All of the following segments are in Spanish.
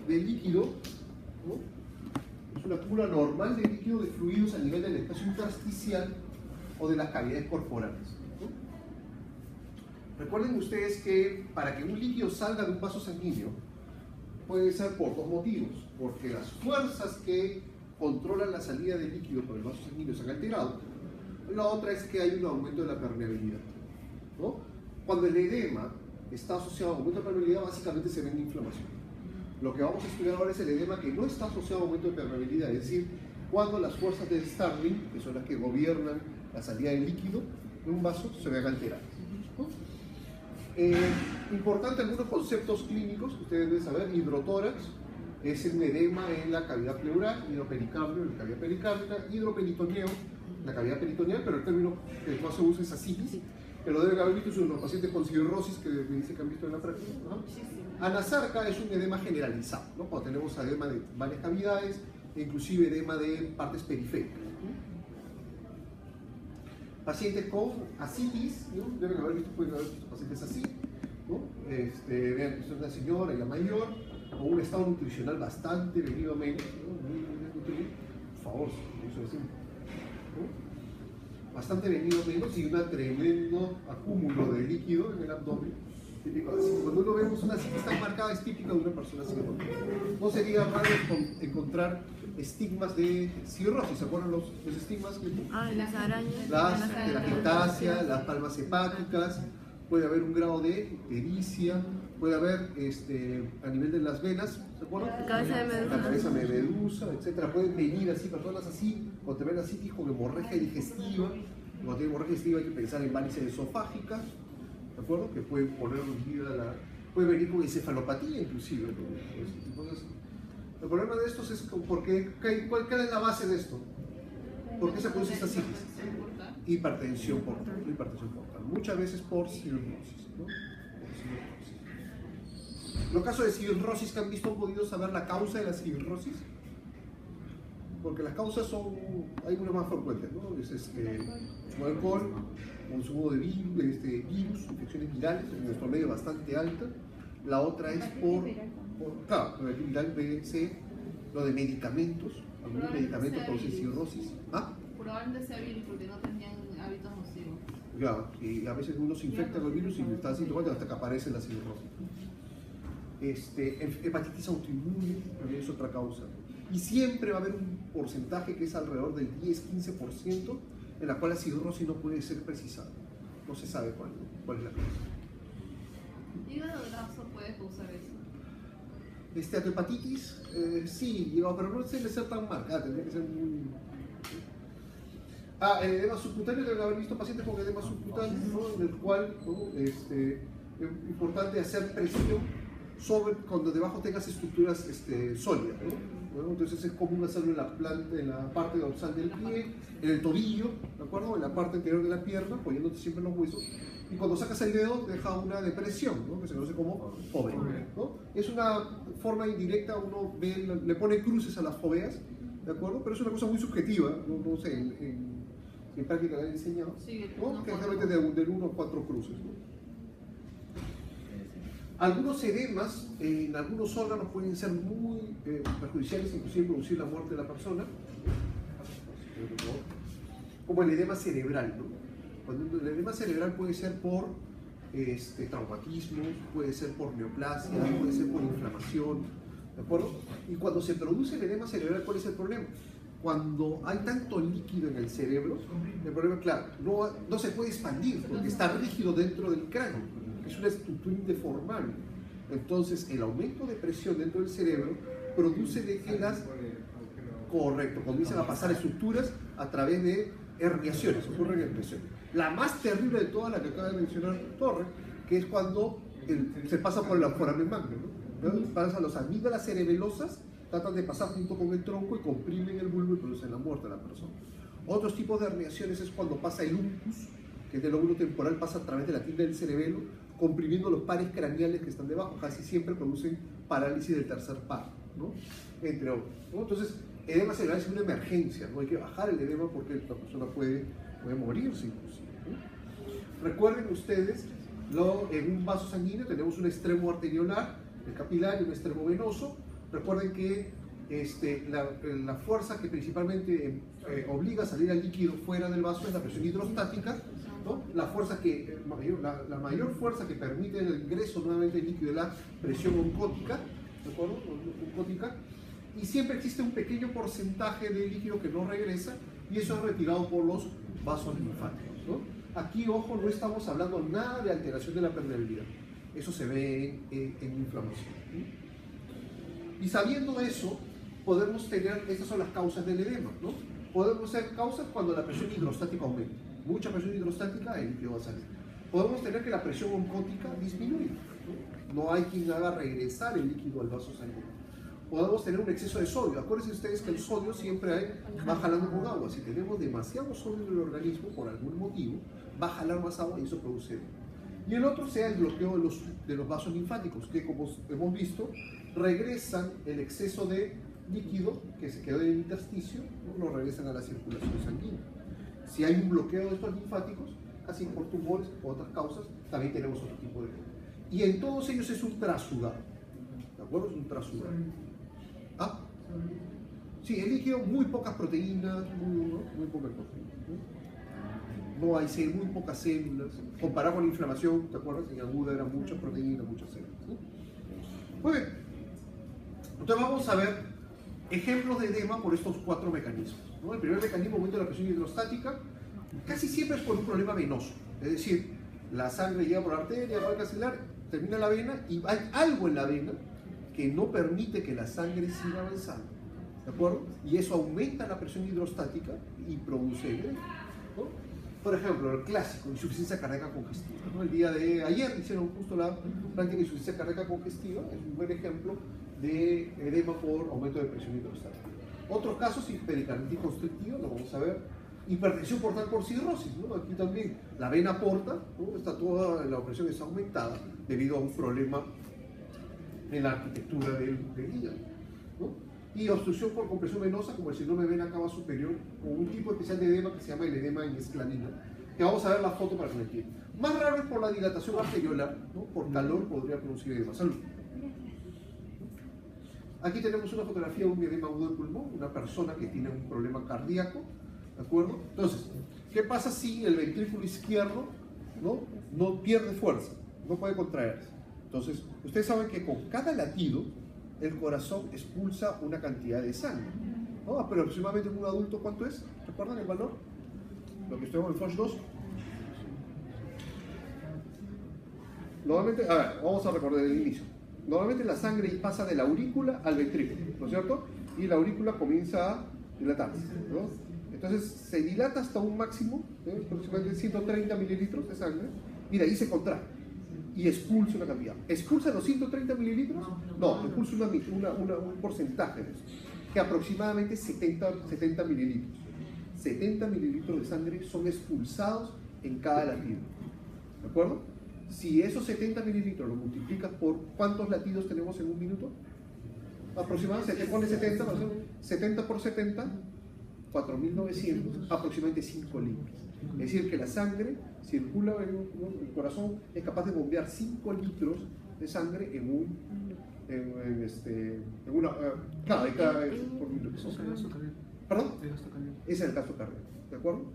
de líquido, ¿no? Es una cúpula normal de líquido de fluidos a nivel del espacio intersticial o de las cavidades corporales, ¿no? Recuerden ustedes que para que un líquido salga de un vaso sanguíneo puede ser por dos motivos, porque las fuerzas que controlan la salida del líquido por el vaso sanguíneo se han alterado. La otra es que hay un aumento de la permeabilidad, ¿no? Cuando el edema está asociado a aumento de permeabilidad, básicamente se ve en inflamación. Lo que vamos a estudiar ahora es el edema que no está asociado a aumento de permeabilidad, es decir, cuando las fuerzas de Starling, que son las que gobiernan la salida del líquido de un vaso, se ven alteradas, ¿no? Importante algunos conceptos clínicos que ustedes deben saber. Hidrotórax es un edema en la cavidad pleural, hidropericardio en la cavidad pericárdica, hidroperitoneo en la cavidad peritoneal, pero el término que más se usa es asitis, que lo deben haber visto en los pacientes con cirrosis que me dice que han visto en la práctica, ¿no? Anasarca es un edema generalizado, ¿no? Cuando tenemos edema de varias cavidades, e inclusive edema de partes periféricas, ¿no? Pacientes con asitis, ¿no? Deben haber visto, pueden haber visto pacientes así, ¿no? Vean que es una señora ya mayor, con un estado nutricional bastante venido a menos, ¿no? Por favor, eso es simple, ¿no? Bastante venido a menos y un tremendo acúmulo de líquido en el abdomen. Típico de así. Cuando uno vemos una asitis tan marcada, es típica de una persona cirrótica. No sería raro encontrar estigmas de cirrosis. ¿Se acuerdan los estigmas? Las arañas. Las telangiectasia, las palmas hepáticas. Puede haber un grado de ictericia. Puede haber a nivel de las venas, ¿se acuerdan? La cabeza de medusa. La cabeza de medusa, etc. Pueden venir así, personas así, cuando te ven asitis con hemorragia digestiva. Cuando tiene hemorragia digestiva hay que pensar en varices esofágicas, ¿de acuerdo? Que pueden poner vida puede venir con encefalopatía inclusive, ¿no? Entonces, el problema de estos es ¿cuál es la base de esto? ¿Por qué se produce esta asitis? Hipertensión portal, muchas veces por cirrosis, ¿no? Los casos de cirrosis que han visto, ¿han podido saber la causa de la cirrosis? Porque las causas hay unas más frecuentes, ¿no? Es alcohol, consumo de virus, infecciones virales, en nuestro medio bastante alta. La otra es claro, el viral puede ser lo de medicamentos, algunos medicamentos producen cirrosis. ¿Ah? Probablemente sea virus porque no tenían hábitos nocivos. Ya, y a veces uno se infecta con el virus y está asintomático hasta que aparece la cirrosis. Hepatitis autoinmune también es otra causa. Y siempre va a haber un porcentaje que es alrededor del 10-15% en la cual la cirrosis no puede ser precisada. No se sabe cuál es la causa. ¿Hígado graso puede causar eso? Hepatitis, sí, pero no debe ser tan marcada, tendría que ser muy... edema subcutáneo, deben haber visto pacientes con edema subcutáneo, ¿no? En el cual, ¿no? Es importante hacer presión sobre cuando debajo tengas estructuras sólidas, ¿no? Bueno, entonces es común hacerlo en la parte dorsal del pie, en el tobillo, ¿de acuerdo? En la parte anterior de la pierna, apoyándote siempre en los huesos, y cuando sacas el dedo deja una depresión, ¿no? Que se conoce como fovea, ¿no? Es una forma indirecta, uno le pone cruces a las foveas, ¿de acuerdo? Pero es una cosa muy subjetiva, no sé, en práctica la he enseñado, ¿no? Que generalmente del 1 a 4 cruces, ¿no? Algunos edemas en algunos órganos pueden ser muy perjudiciales, inclusive producir la muerte de la persona, como el edema cerebral, ¿no? Cuando el edema cerebral puede ser por traumatismos, puede ser por neoplasia, puede ser por inflamación, ¿de acuerdo? Y cuando se produce el edema cerebral, ¿cuál es el problema? Cuando hay tanto líquido en el cerebro, el problema, claro, no se puede expandir porque está rígido dentro del cráneo. Es una estructura indeformable. Entonces, el aumento de presión dentro del cerebro produce de que comienzan a pasar estructuras a través de herniaciones, ocurren herniaciones. La más terrible de todas, la que acaba de mencionar Torre, que es cuando se pasa por el foramen magno, ¿no? Pasan las amígdalas cerebelosas, tratan de pasar junto con el tronco y comprimen el bulbo y producen la muerte de la persona. Otros tipos de herniaciones es cuando pasa el uncus, que es del lóbulo temporal, pasa a través de la tilde del cerebelo, comprimiendo los pares craneales que están debajo. Casi siempre producen parálisis del tercer par, ¿no? Entre otros, ¿no? Entonces, edema cerebral es una emergencia, ¿no? Hay que bajar el edema porque la persona puede morirse inclusive, ¿no? Recuerden ustedes, en un vaso sanguíneo tenemos un extremo arteriolar, el capilar, y un extremo venoso. Recuerden que la fuerza que principalmente obliga a salir al líquido fuera del vaso es la presión hidrostática, ¿no? La mayor fuerza que permite el ingreso nuevamente del líquido es la presión oncótica, ¿de acuerdo? Oncótica, y siempre existe un pequeño porcentaje de líquido que no regresa y eso es retirado por los vasos linfáticos, ¿no? Aquí, ojo, no estamos hablando nada de alteración de la permeabilidad, eso se ve en inflamación, ¿sí? Y sabiendo eso, podemos tener, estas son las causas del edema, ¿no? Podemos ser causas cuando la presión hidrostática aumenta, mucha presión hidrostática, el líquido va a salir. Podemos tener que la presión oncótica disminuya, no hay quien haga regresar el líquido al vaso sanguíneo. Podemos tener un exceso de sodio. Acuérdense ustedes que el sodio siempre va jalando con agua. Si tenemos demasiado sodio en el organismo, por algún motivo, va a jalar más agua y eso produce edema. Y el otro sea el bloqueo de los vasos linfáticos, que como hemos visto, regresan el exceso de líquido que se quedó en el intersticio, ¿no? Lo regresan a la circulación sanguínea. Si hay un bloqueo de estos linfáticos, así por tumores o otras causas, también tenemos otro tipo de edema. Y en todos ellos es un trasudado. ¿De acuerdo? Es un trasudado. ¿Ah? Sí, el líquido, muy pocas proteínas, muy pocas proteínas. No hay muy pocas células. Comparado con la inflamación, ¿te acuerdas? En aguda eran muchas proteínas, muchas células. ¿Sí? Muy bien. Entonces vamos a ver ejemplos de edema por estos 4 mecanismos, ¿no? El primer mecanismo, aumento de la presión hidrostática, casi siempre es por un problema venoso. Es decir, la sangre llega por la arteria, va al capilar, termina la vena y hay algo en la vena que no permite que la sangre siga avanzando, ¿de acuerdo? Y eso aumenta la presión hidrostática y produce edema, ¿no? Por ejemplo, el clásico, insuficiencia cardíaca congestiva, ¿no? El día de ayer hicieron justo la práctica de insuficiencia cardíaca congestiva, es un buen ejemplo de edema por aumento de presión hidrostática. Otros casos, pericarditis constrictiva, lo vamos a ver. Hipertensión portal por cirrosis, ¿no? Aquí también la vena porta, ¿no? Está toda la presión está aumentada debido a un problema en la arquitectura del hígado, ¿no? Y obstrucción por compresión venosa, como el síndrome de vena cava superior, con un tipo especial de edema que se llama el edema en esclavina, que vamos a ver la foto para que lo entiendan. Más raro es por la dilatación arteriolar, ¿no? Por calor podría producir edema. Salud. Aquí tenemos una fotografía de un edema agudo de pulmón, una persona que tiene un problema cardíaco, ¿de acuerdo? Entonces, ¿qué pasa si el ventrículo izquierdo no pierde fuerza, no puede contraerse? Entonces, ustedes saben que con cada latido, el corazón expulsa una cantidad de sangre, ¿no? Pero aproximadamente en un adulto, ¿cuánto es? ¿Recuerdan el valor? Lo que estudiamos en FOSH 2. Normalmente, a ver, vamos a recordar el inicio. Normalmente la sangre pasa de la aurícula al ventrículo, ¿no es cierto? Y la aurícula comienza a dilatarse, ¿no? Entonces se dilata hasta un máximo, aproximadamente 130 mililitros de sangre, y de ahí se contrae y expulsa una cantidad. ¿Expulsa los 130 mililitros? No, expulsa un porcentaje de eso, que aproximadamente 70 mililitros. 70 mililitros de sangre son expulsados en cada latido, ¿de acuerdo? Si esos 70 mililitros lo multiplicas por ¿cuántos latidos tenemos en un minuto? Aproximadamente, se te pone 70, 70 por 70, 4.900, aproximadamente 5 litros. Es decir, que la sangre circula el corazón es capaz de bombear 5 litros de sangre en una... Claro, de cada vez por minuto. ¿Perdón? Ese es el gasto cardíaco, ¿de acuerdo?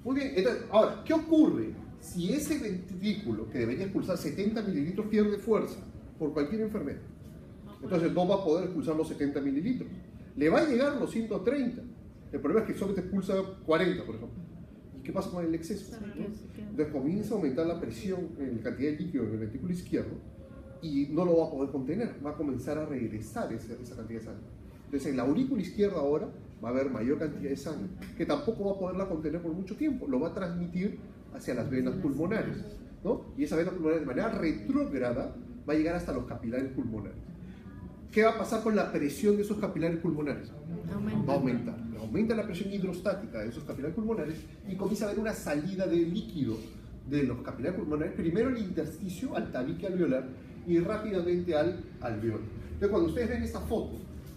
Muy bien, entonces, ahora, ¿qué ocurre si ese ventrículo que debería expulsar 70 mililitros pierde fuerza por cualquier enfermedad? Entonces no va a poder expulsar los 70 mililitros. Le va a llegar los 130. El problema es que solo te expulsa 40, por ejemplo. ¿Y qué pasa con el exceso? Entonces comienza a aumentar la presión en la cantidad de líquido en el ventrículo izquierdo y no lo va a poder contener. Va a comenzar a regresar esa cantidad de sangre. Entonces en la aurícula izquierda ahora va a haber mayor cantidad de sangre, que tampoco va a poderla contener por mucho tiempo. Lo va a transmitir hacia las venas pulmonares, ¿no? Y esa vena pulmonar de manera retrógrada va a llegar hasta los capilares pulmonares. ¿Qué va a pasar con la presión de esos capilares pulmonares? Va a aumentar. Aumenta la presión hidrostática de esos capilares pulmonares y comienza a haber una salida de líquido de los capilares pulmonares, primero al intersticio, al tabique alveolar y rápidamente al alveolo. Entonces, cuando ustedes ven esta foto,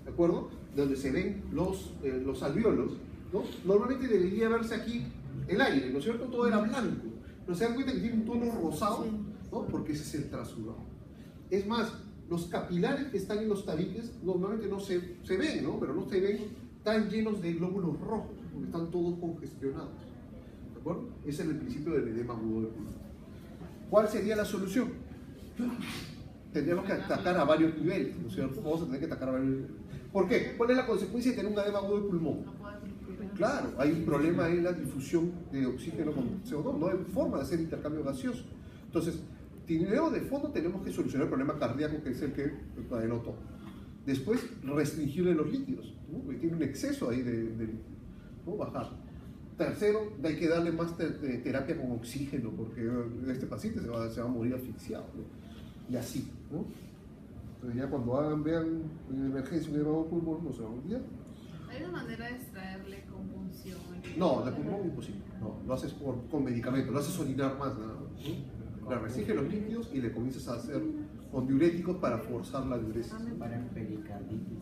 ¿de acuerdo? Donde se ven los alveolos, ¿no? Normalmente debería verse aquí el aire, ¿no es cierto? Todo era blanco, pero se dan cuenta que tiene un tono rosado, ¿no? Porque ese es el trasudado. Es más, los capilares que están en los tabiques normalmente no se ven, ¿no? Pero no se ven tan llenos de glóbulos rojos, porque están todos congestionados. ¿De acuerdo? Ese es el principio del edema agudo del pulmón. ¿Cuál sería la solución? Tendríamos que atacar a varios niveles, ¿no es cierto? Vamos a tener que atacar a varios niveles. ¿Por qué? ¿Cuál es la consecuencia de tener un edema agudo del pulmón? No puedes respirar. Claro, hay un problema en la difusión de oxígeno con CO2, no hay forma de hacer intercambio gaseoso. Entonces, primero de fondo tenemos que solucionar el problema cardíaco, que es el que encadenó todo. Después, restringirle los líquidos, ¿no? Porque tiene un exceso ahí ¿no? Bajar. Tercero, hay que darle más terapia con oxígeno, porque este paciente se va a morir asfixiado, ¿no? Y así, ¿no? Entonces ya cuando vean en emergencia un edema agudo del pulmón, no se va a olvidar. ¿Hay una manera de extraerle con punción? No, de pulmón imposible. No, lo haces con medicamentos, lo haces orinar más, nada más, ¿no? Le restringes los líquidos y le comienzas a hacer con diuréticos para forzar la diuresis. Para el pericarditis,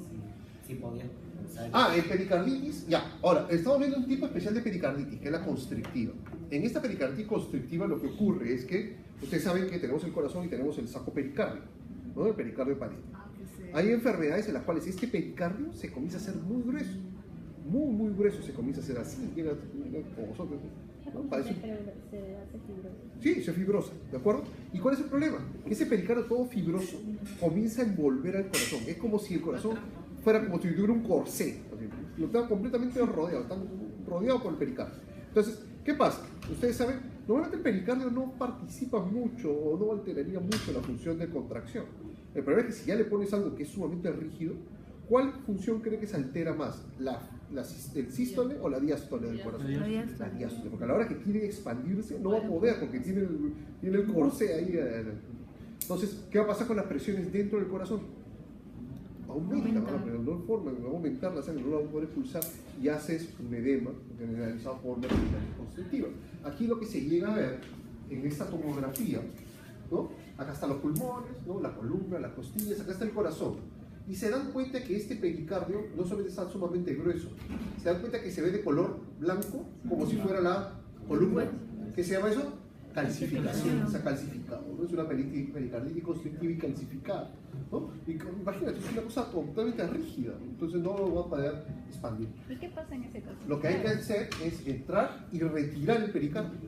sí podía pensar. El pericarditis, ya. Ahora, estamos viendo un tipo especial de pericarditis, que es la constrictiva. En esta pericarditis constrictiva lo que ocurre es que, ustedes saben que tenemos el corazón y tenemos el saco pericardio, ¿no? El pericardio hepático. Hay enfermedades en las cuales este pericardio se comienza a hacer muy grueso, muy grueso, se comienza a hacer así, llega como vosotros, ¿no? Parece... Se hace fibroso. Sí, se fibrosa, ¿de acuerdo? ¿Y cuál es el problema? Que ese pericardio todo fibroso comienza a envolver al corazón. Es como si el corazón fuera como si tuviera un corsé. Lo está completamente rodeado, está rodeado por el pericardio. Entonces, ¿qué pasa? Ustedes saben, normalmente el pericardio no participa mucho o no alteraría mucho la función de contracción. El problema es que si ya le pones algo que es sumamente rígido, ¿cuál función cree que se altera más? ¿El sístole o la diástole del corazón? La diástole. La diástole, porque a la hora que quiere expandirse no va a poder porque tiene el corsé ahí. Entonces, ¿qué va a pasar con las presiones dentro del corazón? Aumenta, ¿no? Pero no hay forma, va a aumentar la sangre, no la va a poder expulsar y haces un edema generalizado por una pericarditis constrictiva. Aquí lo que se llega a ver en esta tomografía, ¿no? Acá están los pulmones, ¿no? La columna, las costillas, acá está el corazón. Y se dan cuenta que este pericardio no solamente está sumamente grueso, se dan cuenta que se ve de color blanco como si fuera la columna. ¿Qué se llama eso? Calcificación, está calcificado, ¿no? Es una pericarditis constrictiva y calcificada, ¿no? Y imagínate, es una cosa totalmente rígida, entonces no lo va a poder expandir. ¿Y qué pasa en ese caso? Lo que hay que hacer es entrar y retirar el pericardio,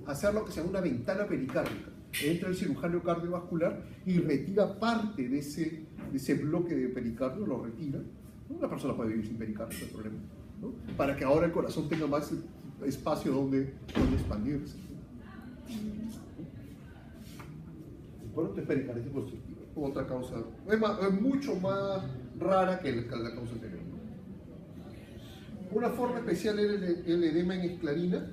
hacer lo que se llama una ventana pericárdica. Entra el cirujano cardiovascular y retira parte de ese bloque de pericardio, lo retira. Una persona puede vivir sin pericardio, no hay problema, ¿no? Para que ahora el corazón tenga más espacio donde expandirse. Bueno, esto es pericarditis constrictiva, otra causa, es mucho más rara que la causa anterior. Una forma especial es el edema en esclarina,